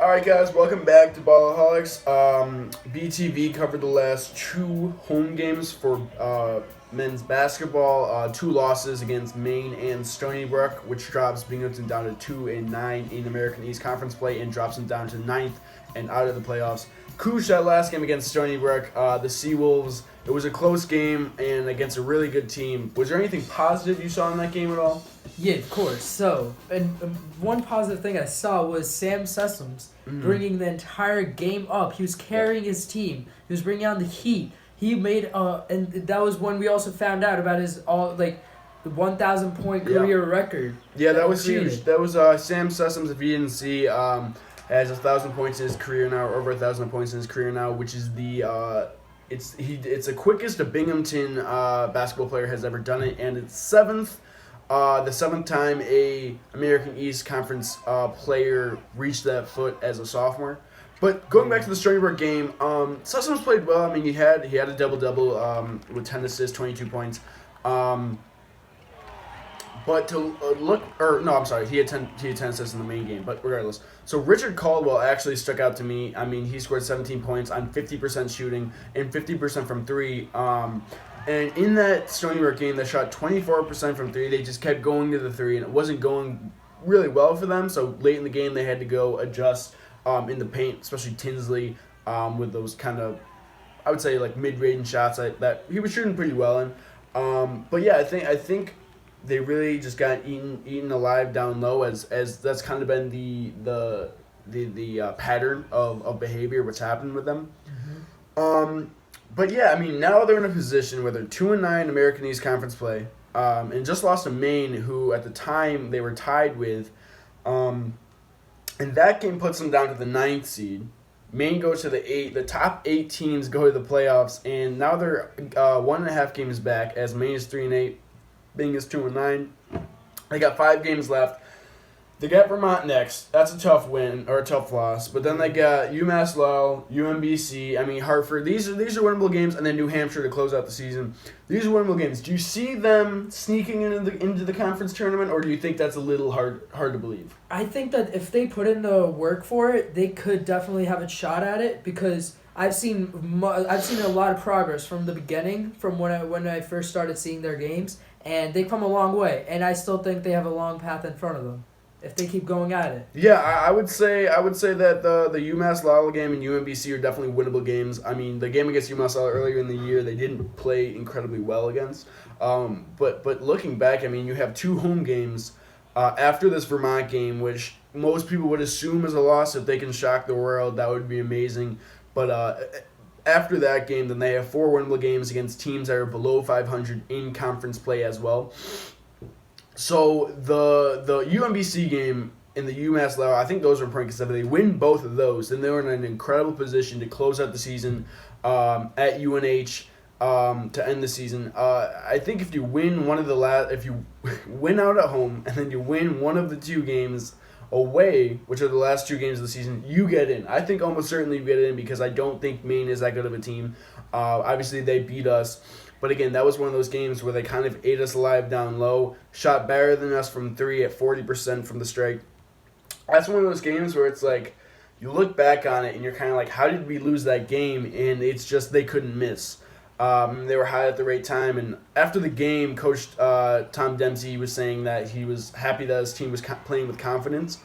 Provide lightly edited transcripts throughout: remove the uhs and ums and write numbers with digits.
All right, guys, welcome back to Ballaholics. BTV covered the last two home games for men's basketball. Two losses against Maine and Stony Brook, which drops Binghamton down to 2-9 in American East Conference play and drops them down to 9th and out of the playoffs. Kush, that last game against Stony Brook, the Seawolves, it was a close game and against a really good team. Was there anything positive you saw in that game at all? Yeah, of course. So, and one positive thing I saw was Sam Sessoms bringing the entire game up. He was carrying his team. He was bringing on the heat. He made and that was when we also found out about his the 1,000 point career record. Yeah, that was huge. That was Sam Sessoms. If you didn't see, has 1,000 points in his career now, or over 1,000 points in his career now, which is it's the quickest a Binghamton basketball player has ever done it, and it's the seventh time a American East Conference player reached that foot as a sophomore. But going back to the Stony Brook game, Sessoms played well. I mean, he had a double-double with 10 assists, 22 points. But to he had 10 assists in the main game. But regardless, so Richard Caldwell actually stuck out to me. I mean, he scored 17 points on 50% shooting and 50% from three. And in that Stony Brook game, they shot 24% from three. They just kept going to the three, and it wasn't going really well for them. So late in the game, they had to go adjust in the paint, especially Tinsley with those kind of, I would say, like mid-range shots that he was shooting pretty well in. But yeah, I think they really just got eaten alive down low as that's kind of been the pattern of behavior, what's happened with them. Mm-hmm. But yeah, I mean, now they're in a position where they're 2-9 American East Conference play, and just lost to Maine, who at the time they were tied with, and that game puts them down to the 9th seed. Maine goes to the 8th. The top 8 teams go to the playoffs, and now they're 1.5 games back as Maine is 3-8, Bing is 2-9. They got 5 games left. They got Vermont next. That's a tough win or a tough loss. But then they got UMass Lowell, UMBC. I mean Hartford. These are winnable games, and then New Hampshire to close out the season. These are winnable games. Do you see them sneaking into the conference tournament, or do you think that's a little hard to believe? I think that if they put in the work for it, they could definitely have a shot at it because I've seen a lot of progress from the beginning, from when I first started seeing their games, and they've come a long way. And I still think they have a long path in front of them if they keep going at it. Yeah, I would say that the UMass Lowell game and UMBC are definitely winnable games. I mean, the game against UMass Lowell earlier in the year, they didn't play incredibly well against. But looking back, I mean, you have 2 home games after this Vermont game, which most people would assume is a loss. If they can shock the world, that would be amazing. But after that game, then they have 4 winnable games against teams that are below 500 in conference play as well. So the UMBC game and the UMass Lowell, I think those are important because if they win both of those, then they're in an incredible position to close out the season at UNH to end the season. I think if you win if you win out at home and then you win one of the 2 games away, which are the last 2 games of the season, you get in. I think almost certainly you get in because I don't think Maine is that good of a team. Obviously, they beat us. But again, that was one of those games where they kind of ate us alive down low, shot better than us from 3 at 40% from the strike. That's one of those games where it's like, you look back on it and you're kind of like, how did we lose that game? And it's just they couldn't miss. They were high at the right time. And after the game, Coach Tom Dempsey was saying that he was happy that his team was playing with confidence,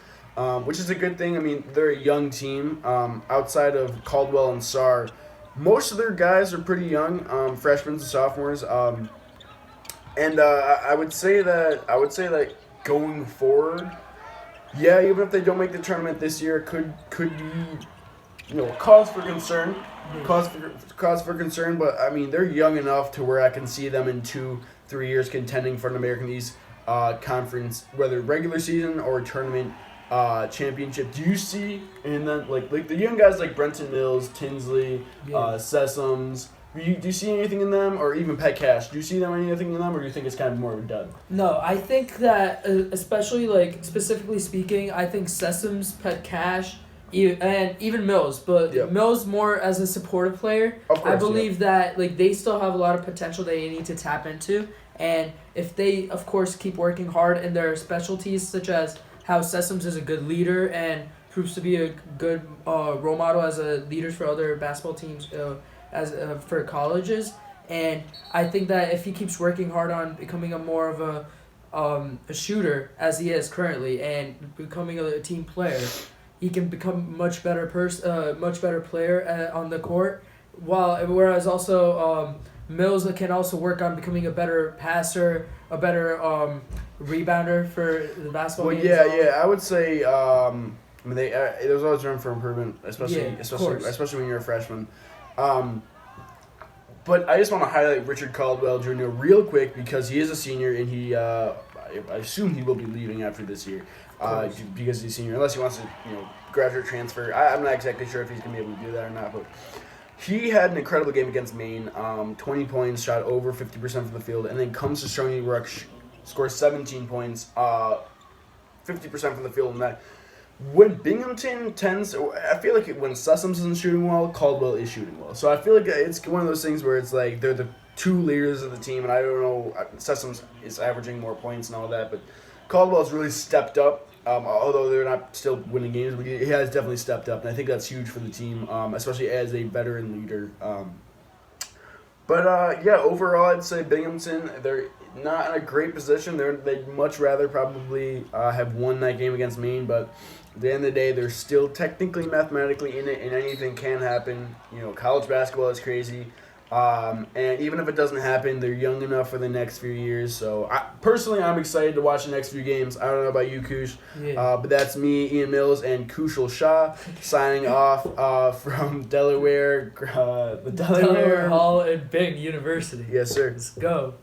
which is a good thing. I mean, they're a young team. Outside of Caldwell and Sarr, most of their guys are pretty young, freshmen and sophomores. And I would say that going forward, yeah, even if they don't make the tournament this year, it could be, cause for concern. Cause for concern, but I mean they're young enough to where I can see them in 2-3 years contending for an American East Conference, whether regular season or tournament championship. Do you see in them like the young guys like Brenton Mills, Tinsley, Sessoms? Do you see anything in them, or even Pet Cash? Do you see anything in them, or do you think it's kind of more of a dud? No, I think that especially specifically speaking, I think Sessoms, Pet Cash, and even Mills, but Mills more as a supportive player. Of course, I believe that they still have a lot of potential they need to tap into, and if they of course keep working hard in their specialties, such as how Sessoms is a good leader and proves to be a good role model as a leader for other basketball teams, for colleges. And I think that if he keeps working hard on becoming a more of a shooter as he is currently and becoming a team player, he can become much better player on the court. Whereas also Mills can also work on becoming a better passer, a better rebounder for the basketball Well, game. yeah, I would say. I mean, there's always room for improvement, especially when you're a freshman. But I just want to highlight Richard Caldwell Jr. real quick because he is a senior and he, I assume he will be leaving after this year, because he's a senior. Unless he wants to, graduate transfer. I'm not exactly sure if he's gonna be able to do that or not, but. He had an incredible game against Maine. 20 points, shot over 50% from the field, and then comes to Stony Brook, scores 17 points, 50% from the field. And that when Binghamton I feel like when Sessoms isn't shooting well, Caldwell is shooting well. So I feel like it's one of those things where it's like they're the two leaders of the team, and I don't know, Sessoms is averaging more points and all that, but Caldwell's really stepped up. Although they're not still winning games, but he has definitely stepped up, and I think that's huge for the team, especially as a veteran leader. Overall, I'd say Binghamton, they're not in a great position. They'd much rather probably have won that game against Maine, but at the end of the day, they're still technically, mathematically in it, and anything can happen. College basketball is crazy. And even if it doesn't happen, they're young enough for the next few years. So, I'm excited to watch the next few games. I don't know about you, Kush. Yeah. But that's me, Ian Mills, and Kushal Shah signing off from Delaware, the Delaware Hall and Bing University. Yes, sir. Let's go.